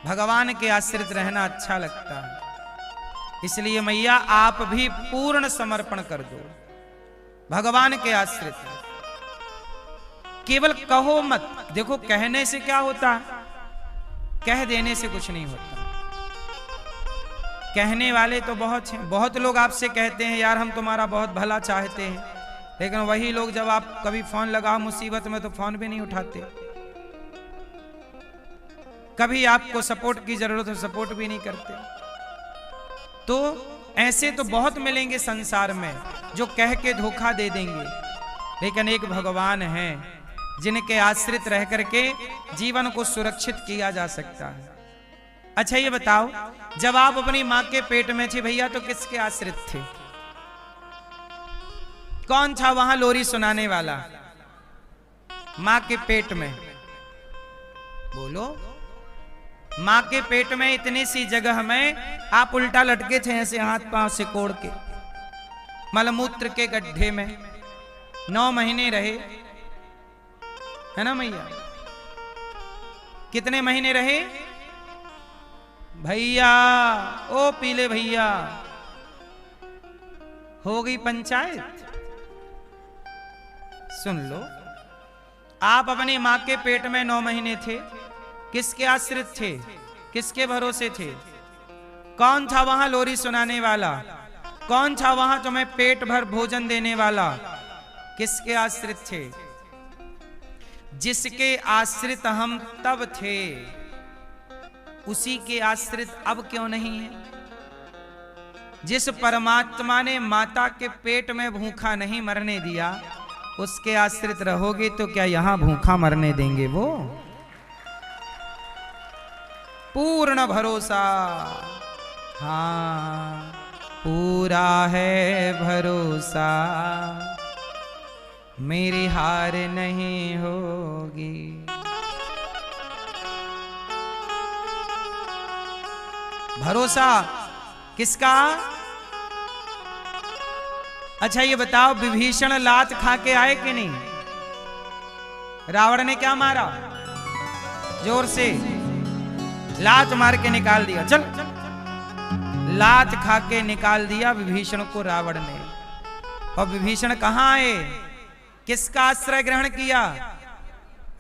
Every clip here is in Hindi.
भगवान के आश्रित रहना अच्छा लगता है। इसलिए मैया आप भी पूर्ण समर्पण कर दो भगवान के आश्रित। केवल कहो मत। देखो कहने से क्या होता है, कह देने से कुछ नहीं होता। कहने वाले तो बहुत हैं, बहुत लोग आपसे कहते हैं यार हम तुम्हारा बहुत भला चाहते हैं, लेकिन वही लोग जब आप कभी फोन लगाओ मुसीबत में तो फोन भी नहीं उठाते। कभी आपको सपोर्ट की जरूरत हो सपोर्ट भी नहीं करते। तो ऐसे तो बहुत मिलेंगे संसार में जो कह के धोखा दे देंगे, लेकिन एक भगवान हैं जिनके आश्रित रह करके जीवन को सुरक्षित किया जा सकता है। अच्छा ये बताओ, जब आप अपनी मां के पेट में थे भैया तो किसके आश्रित थे? कौन था वहां लोरी सुनाने वाला मां के पेट में? बोलो। मां के पेट में इतनी सी जगह में आप उल्टा लटके थे ऐसे हाथ पांव से कोड़ के, मलमूत्र के गड्ढे में 9 महीने रहे, है ना मैया? कितने महीने रहे भैया? ओ पीले भैया, हो गई पंचायत। सुन लो, आप अपनी मां के पेट में 9 महीने थे, किसके आश्रित थे, किसके भरोसे थे? कौन था वहां लोरी सुनाने वाला? कौन था वहां तुम्हें पेट भर भोजन देने वाला? किसके आश्रित थे? जिसके आश्रित हम तब थे, उसी के आश्रित अब क्यों नहीं है? जिस परमात्मा ने माता के पेट में भूखा नहीं मरने दिया, उसके आश्रित रहोगे तो क्या यहां भूखा मरने देंगे वो? पूर्ण भरोसा, हाँ पूरा है भरोसा, मेरी हार नहीं होगी। भरोसा किसका? अच्छा ये बताओ, विभीषण लात खा के आए कि नहीं? रावण ने क्या मारा? जोर से लात मार के निकाल दिया। चल लात खा के निकाल दिया विभीषण को रावण ने। और विभीषण कहां आए? किसका आश्रय ग्रहण किया?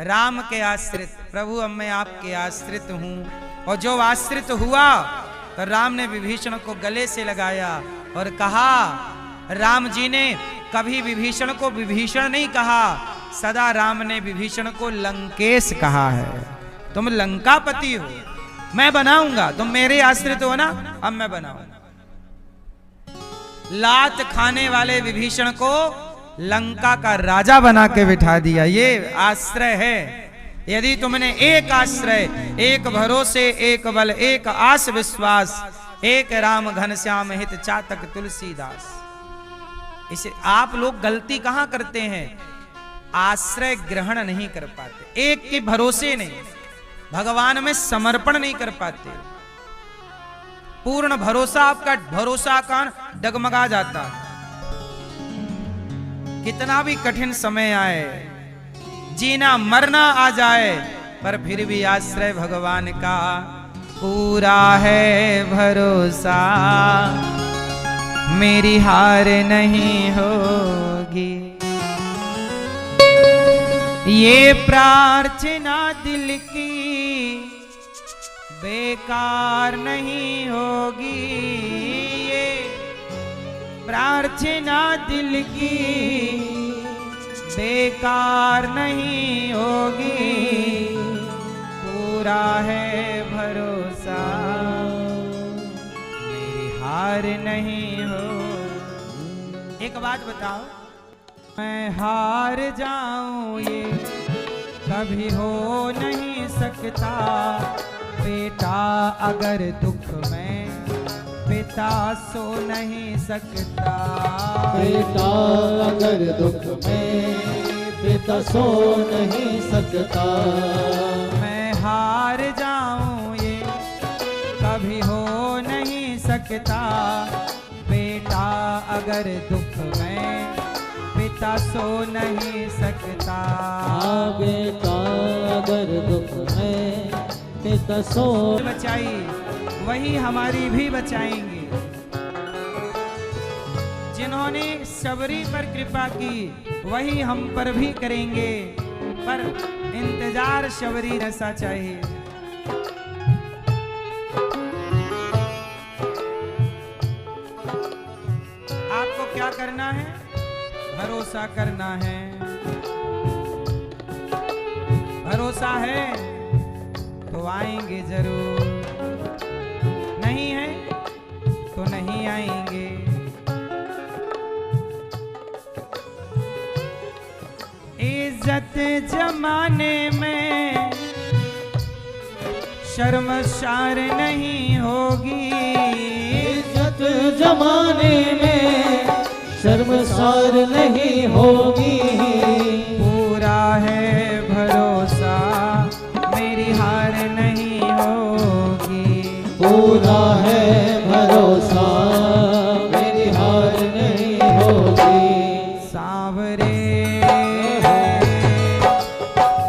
राम के आश्रित। प्रभु अब मैं आपके आश्रित हूं। और जो आश्रित हुआ तो राम ने विभीषण को गले से लगाया और कहा, राम जी ने कभी विभीषण को विभीषण नहीं कहा, सदा राम ने विभीषण को लंकेश कहा है। तुम लंकापति हो, मैं बनाऊंगा, तुम मेरे आश्रित हो ना, अब मैं बनाऊंगा। लात खाने वाले विभीषण को लंका का राजा बना के बिठा दिया। ये आश्रय है। यदि तुमने एक आश्रय, एक भरोसे, एक बल, एक आस विश्वास, एक राम घनश्याम हित चातक तुलसीदास। इसे आप लोग गलती कहां करते हैं? आश्रय ग्रहण नहीं कर पाते, एक के भरोसे नहीं, भगवान में समर्पण नहीं कर पाते। पूर्ण भरोसा, आपका भरोसा का डगमगा जाता है। कितना भी कठिन समय आए, जीना मरना आ जाए, पर फिर भी आश्रय भगवान का पूरा है भरोसा, मेरी हार नहीं होगी। ये प्रार्थना दिल की बेकार नहीं होगी, ये प्रार्थना दिल की बेकार नहीं होगी, पूरा है भरोसा, मेरी हार नहीं हो। एक बात बताओ, मैं हार जाऊं ये कभी हो नहीं सकता, बेटा अगर दुख में पिता सो नहीं सकता, बेटा अगर दुख में पिता सो नहीं सकता, मैं हार जाऊं ये कभी हो नहीं सकता, बेटा अगर दुख में पिता सो नहीं सकता, बेटा अगर दुख में पिता सो बचाई वही हमारी भी बचाएंगे। जिन्होंने शबरी पर कृपा की वही हम पर भी करेंगे, पर इंतजार शबरी ऐसा चाहिए। आपको क्या करना है? भरोसा करना है। भरोसा है तो आएंगे जरूर, नहीं है तो नहीं आएंगे। इज्जत जमाने में शर्मसार नहीं होगी। इज्जत जमाने में शर्मसार नहीं होगी। पूरा है भरोसा मेरी हार नहीं होगी। पूरा है भरोसा मेरी हार नहीं होगी। सांवरे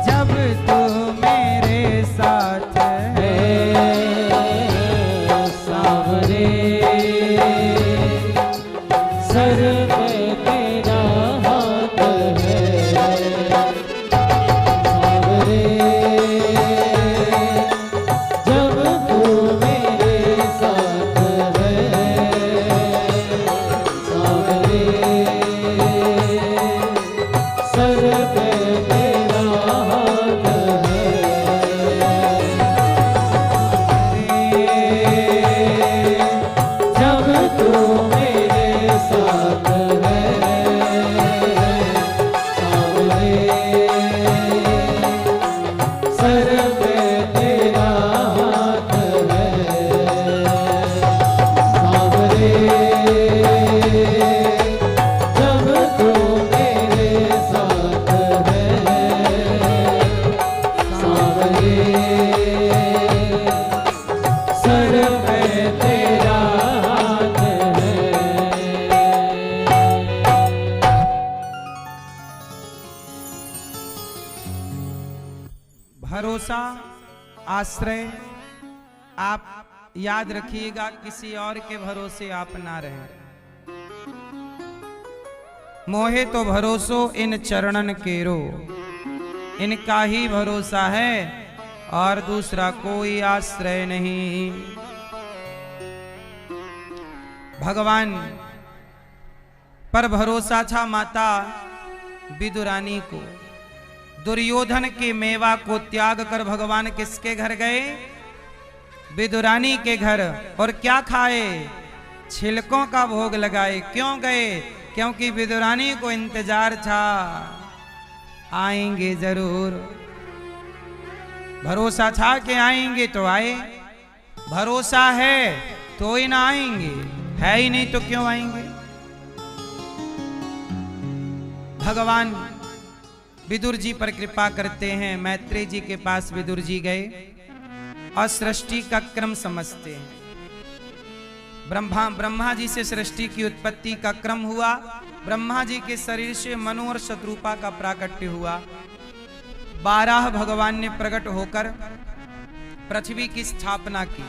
जब तू मेरे साथ है, सांवरे सर पे तेरा हाथ है। सांवरे जब तू मेरे साथ है। सांवरे सर पे तेरा हाथ है। जब तू मेरे साथ है। सांवरे सर पे तेरा हाथ है। सांवरे जब तू मेरे साथ है। सांवरे सर पे तेरा हाथ है। भरोसा आश्रय आप याद रखिएगा, किसी और के भरोसे आप ना रहें। मोहे तो भरोसो इन चरणन केरो, इनका ही भरोसा है और दूसरा कोई आश्रय नहीं। भगवान पर भरोसा था माता विदुरानी को। दुर्योधन के मेवा को त्याग कर भगवान किसके घर गए? विदुरानी के घर। और क्या खाए? छिलकों का भोग लगाए। क्यों गए? क्योंकि विदुरानी को इंतजार था, आएंगे जरूर। भरोसा था कि आएंगे तो आए, भरोसा है तो ही ना आएंगे, है ही नहीं तो क्यों आएंगे? भगवान विदुर जी पर कृपा करते हैं। मैत्रेय जी के पास विदुर जी गए और सृष्टि का क्रम समझते हैं। ब्रह्मा जी से सृष्टि की उत्पत्ति का क्रम हुआ। ब्रह्मा जी के शरीर से मनु और शत्रुपा का प्राकट्य हुआ। 12 भगवान ने प्रकट होकर पृथ्वी की स्थापना की।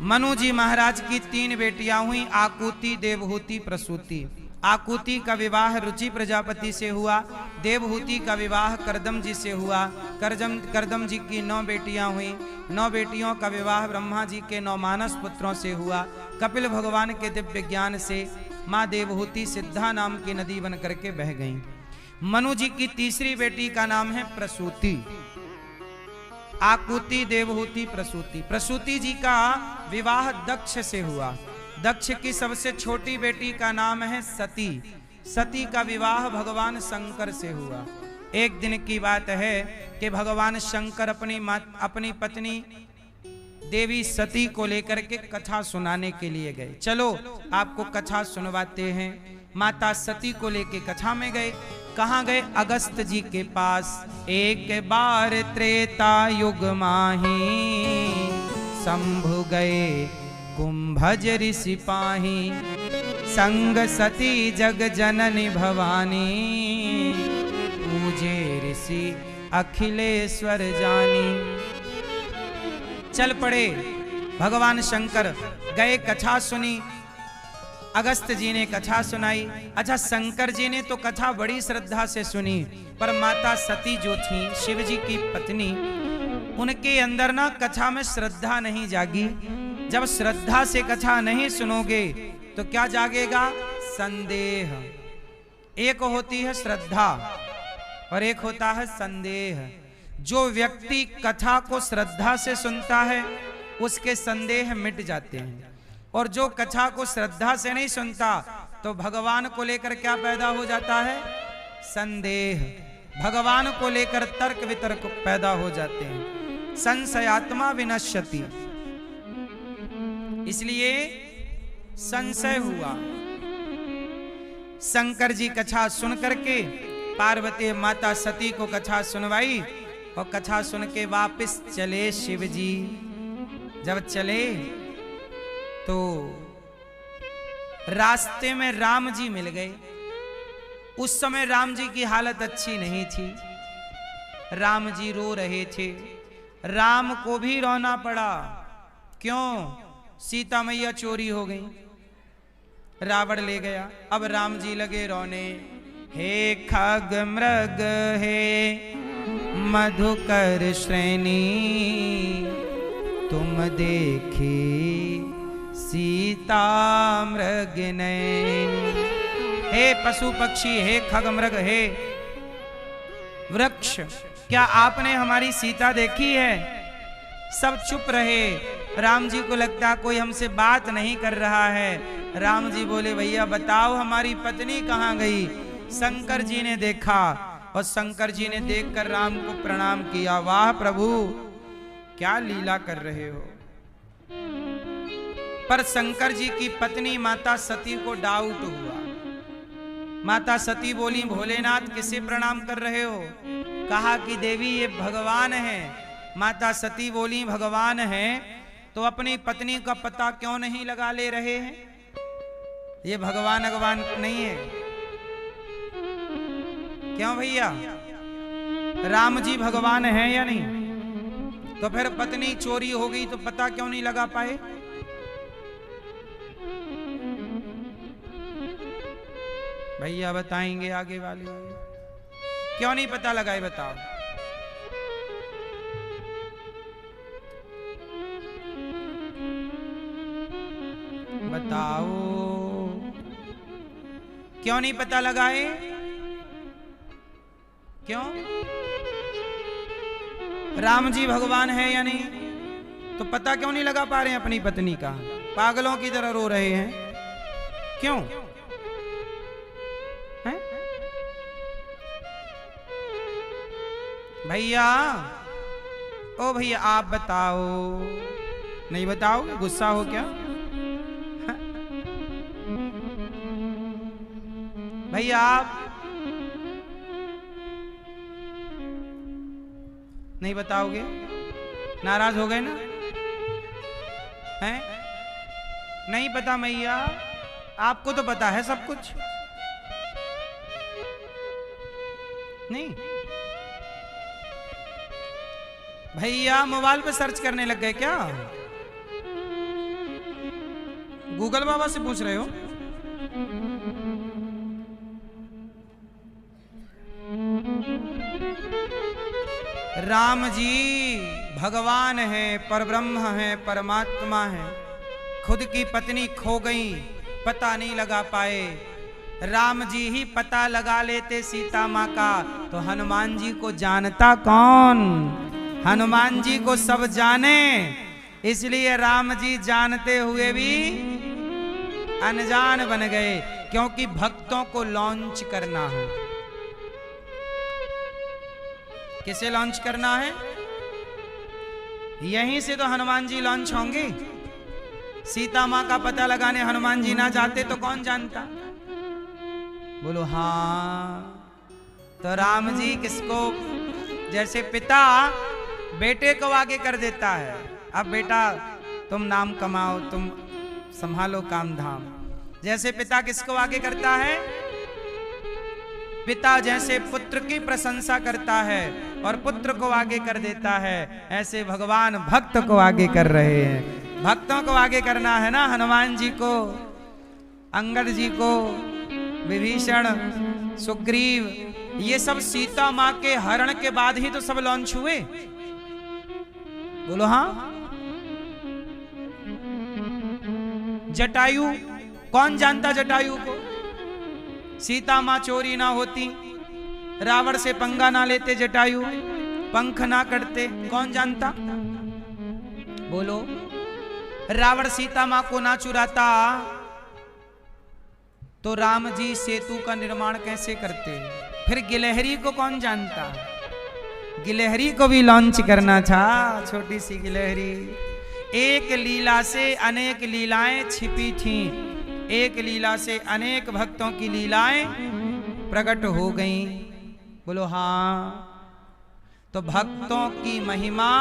मनु जी महाराज की 3 बेटियां हुई, आकुति, देवहूति, प्रसूति। आकुति का विवाह रुचि प्रजापति से हुआ। देवहूति का विवाह करदम जी से हुआ। करदम जी की 9 बेटियां हुई। 9 बेटियों का विवाह ब्रह्मा जी के 9 मानस पुत्रों से हुआ। कपिल भगवान के दिव्य ज्ञान से माँ देवहूति सिद्धा नाम की नदी बन करके बह गई। मनु जी की तीसरी बेटी का नाम है प्रसूति। आकुति, देवहूति, प्रसूति। प्रसूति जी का विवाह दक्ष से हुआ। दक्ष की सबसे छोटी बेटी का नाम है सती। सती का विवाह भगवान शंकर से हुआ। एक दिन की बात है कि भगवान शंकर अपनी पत्नी देवी सती को लेकर के कथा सुनाने के लिए गए। चलो आपको कथा सुनवाते हैं। माता सती को लेके कथा में गए। कहाँ गए? अगस्त जी के पास। एक बार त्रेता युग माही, शंभु गए कुंभज ऋषि पाही। संग सती जग जननी भवानी, पूजे ऋषि अखिलेश्वर जानी। चल पड़े भगवान शंकर, गए, कथा सुनी, अगस्त जी ने कथा सुनाई। अच्छा, शंकर जी ने तो कथा बड़ी श्रद्धा से सुनी, पर माता सती जो थी शिव जी की पत्नी, उनके अंदर ना कथा में श्रद्धा नहीं जागी। जब श्रद्धा से कथा नहीं सुनोगे तो क्या जागेगा? संदेह। एक होती है श्रद्धा और एक होता है संदेह। जो व्यक्ति कथा को श्रद्धा से सुनता है उसके संदेह मिट जाते हैं, और जो कथा को श्रद्धा से नहीं सुनता तो भगवान को लेकर क्या पैदा हो जाता है? संदेह। भगवान को लेकर तर्क वितर्क पैदा हो जाते हैं। संशयात्मा विनश्यति, इसलिए संशय हुआ। शंकर जी कथा सुन करके पार्वती माता सती को कथा सुनवाई, और कथा सुन के वापस चले शिव जी। जब चले तो रास्ते में राम जी मिल गए। उस समय राम जी की हालत अच्छी नहीं थी, राम जी रो रहे थे। राम को भी रोना पड़ा। क्यों? सीता मैया चोरी हो गई, रावण ले गया। अब राम जी लगे रोने, हे खग मृग हे मधुकर श्रेणी, तुम देखी सीता मृग नैनी। हे पशु पक्षी, हे खग मृग, हे वृक्ष, क्या आपने हमारी सीता देखी है? सब चुप रहे। राम जी को लगता कोई हमसे बात नहीं कर रहा है। राम जी बोले, भैया बताओ हमारी पत्नी कहाँ गई? शंकर जी ने देखा, और शंकर जी ने देखकर राम को प्रणाम किया। वाह प्रभु, क्या लीला कर रहे हो। पर शंकर जी की पत्नी माता सती को डाउट हुआ। माता सती बोली, भोलेनाथ किसे प्रणाम कर रहे हो? कहा कि देवी ये भगवान है। माता सती बोली, भगवान है तो अपनी पत्नी का पता क्यों नहीं लगा ले रहे हैं? ये भगवान भगवान नहीं है। क्यों भैया? राम जी भगवान है या नहीं? तो फिर पत्नी चोरी हो गई तो पता क्यों नहीं लगा पाए? भैया बताएंगे आगे वाले, क्यों नहीं पता लगाए? बताओ। बताओ क्यों नहीं पता लगाए? क्यों? राम जी भगवान है या नहीं? तो पता क्यों नहीं लगा पा रहे हैं अपनी पत्नी का? पागलों की तरह रो रहे हैं। क्यों है? भैया, ओ भैया आप बताओ। नहीं बताओगे? गुस्सा हो क्या? भैया आप नहीं बताओगे? नाराज हो गए ना? हैं? नहीं पता मैया? आपको तो पता है सब कुछ। नहीं भैया, मोबाइल पे सर्च करने लग गए क्या? गूगल बाबा से पूछ रहे हो? राम जी भगवान है, परब्रह्म है, परमात्मा है। खुद की पत्नी खो गई, पता नहीं लगा पाए। राम जी ही पता लगा लेते सीता माँ का, तो हनुमान जी को जानता कौन? हनुमान जी को सब जाने, इसलिए राम जी जानते हुए भी अनजान बन गए, क्योंकि भक्तों को लॉन्च करना है। किसे लॉन्च करना है? यहीं से तो हनुमान जी लॉन्च होंगे। सीता माँ का पता लगाने हनुमान जी ना जाते तो कौन जानता? बोलो हाँ। तो राम जी किसको, जैसे पिता बेटे को आगे कर देता है, अब बेटा तुम नाम कमाओ, तुम संभालो काम धाम। जैसे पिता किसको आगे करता है? पिता जैसे पुत्र की प्रशंसा करता है और पुत्र को आगे कर देता है, ऐसे भगवान भक्त को आगे कर रहे हैं। भक्तों को आगे करना है ना, हनुमान जी को, अंगद जी को, विभीषण, सुग्रीव, ये सब सीता मां के हरण के बाद ही तो सब लॉन्च हुए। बोलो हाँ। जटायु, कौन जानता जटायु को? सीता मां चोरी ना होती, रावण से पंगा ना लेते, जटायु पंख ना कटते, कौन जानता? बोलो। रावण सीता मां को ना चुराता तो राम जी सेतु का निर्माण कैसे करते? फिर गिलहरी को कौन जानता? गिलहरी को भी लॉन्च करना था, छोटी सी गिलहरी। एक लीला से अनेक लीलाएं छिपी थीं, एक लीला से अनेक भक्तों की लीलाएं प्रकट हो गईं। बोलो हाँ। तो भक्तों की महिमा,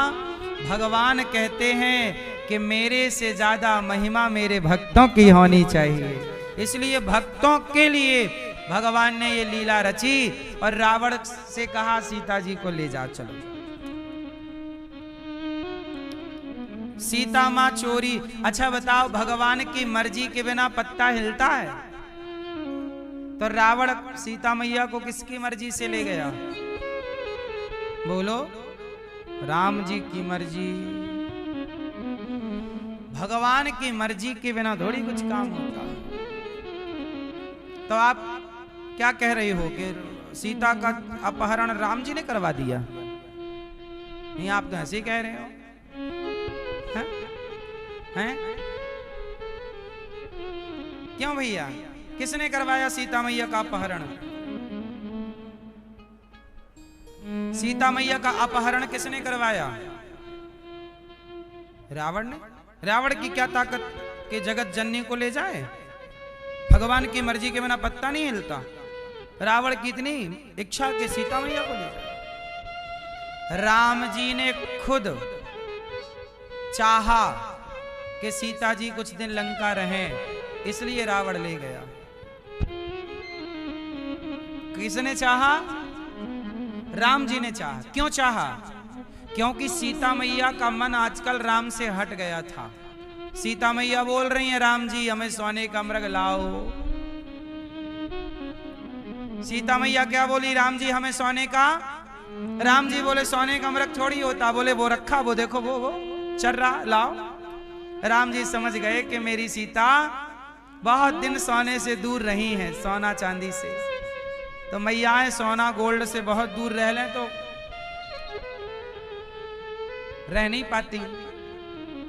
भगवान कहते हैं कि मेरे से ज्यादा महिमा मेरे भक्तों की होनी चाहिए। इसलिए भक्तों के लिए भगवान ने ये लीला रची और रावण से कहा सीता जी को ले जाओ, चलो। सीता मां चोरी, अच्छा बताओ, भगवान की मर्जी के बिना पत्ता हिलता है? तो रावण सीता मैया को किसकी मर्जी से ले गया? बोलो, राम जी की मर्जी। भगवान की मर्जी के बिना थोड़ी कुछ काम होता है। तो आप क्या कह रहे हो कि सीता का अपहरण राम जी ने करवा दिया? नहीं, आप तो ऐसे ही कह रहे हो। हैं? क्यों भैया, किसने करवाया सीता मैया का अपहरण? सीता मैया का अपहरण किसने करवाया? रावण ने। रावण की क्या ताकत कि जगत जननी को ले जाए? भगवान की मर्जी के बिना पत्ता नहीं हिलता। रावण की इतनी इच्छा कि सीता मैया को ले जाए। राम जी ने खुद चाहा कि सीता जी कुछ दिन लंका रहें, इसलिए रावण ले गया। किसने चाहा? राम जी ने चाहा। क्यों चाहा? क्योंकि सीता मैया का मन आजकल राम से हट गया था। सीता मैया बोल रही हैं, राम जी हमें सोने का मृग लाओ। सीता मैया क्या बोली? राम जी हमें सोने का। राम जी बोले सोने का मृग थोड़ी होता, बोले वो रखा, वो देखो वो चल रहा, लाओ। राम जी समझ गए कि मेरी सीता बहुत दिन सोने से दूर रही हैं, सोना चांदी से। तो मैयाएं सोना गोल्ड से बहुत दूर रह लें तो रह नहीं पाती।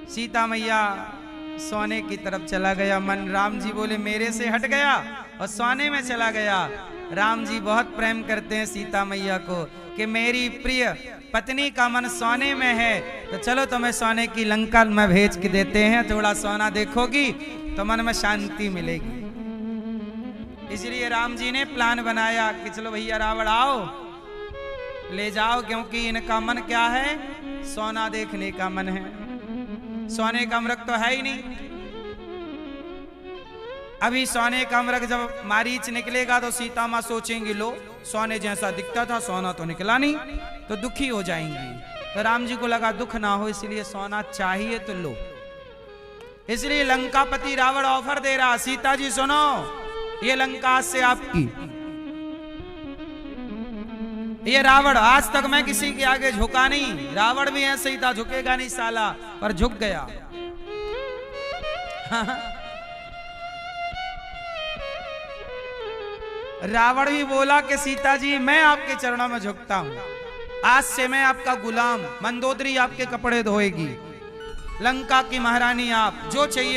सीता मैया सोने की तरफ चला गया मन। राम जी बोले मेरे से हट गया और सोने में चला गया। राम जी बहुत प्रेम करते हैं सीता मैया को कि मेरी प्रिय पत्नी का मन सोने में है, तो चलो तुम्हें सोने की लंका में भेज के देते हैं, थोड़ा सोना देखोगी तो मन में शांति मिलेगी। इसलिए राम जी ने प्लान बनाया कि चलो भैया रावण आओ, ले जाओ, क्योंकि इनका मन क्या है? सोना देखने का मन है। सोने का मृग तो है ही नहीं। अभी सोने का मृग जब मारीच निकलेगा तो सीता मां सोचेंगी लो सोने जैसा दिखता था, सोना तो निकला नहीं, तो दुखी हो जाएंगी। तो राम जी को लगा दुख ना हो, इसलिए सोना चाहिए तो लो। इसलिए लंकापति रावण ऑफर दे रहा, सीता जी सुनो, ये लंका से आपकी। ये रावण आज तक मैं किसी के आगे झुका नहीं। रावण भी ऐसे ही था, झुकेगा नहीं साला, पर झुक गया। रावण भी बोला कि सीता जी मैं आपके चरणों में झुकता हूं, आज से मैं आपका गुलाम, मंदोदरी आपके कपड़े धोएगी, लंका की महारानी आप, जो चाहिए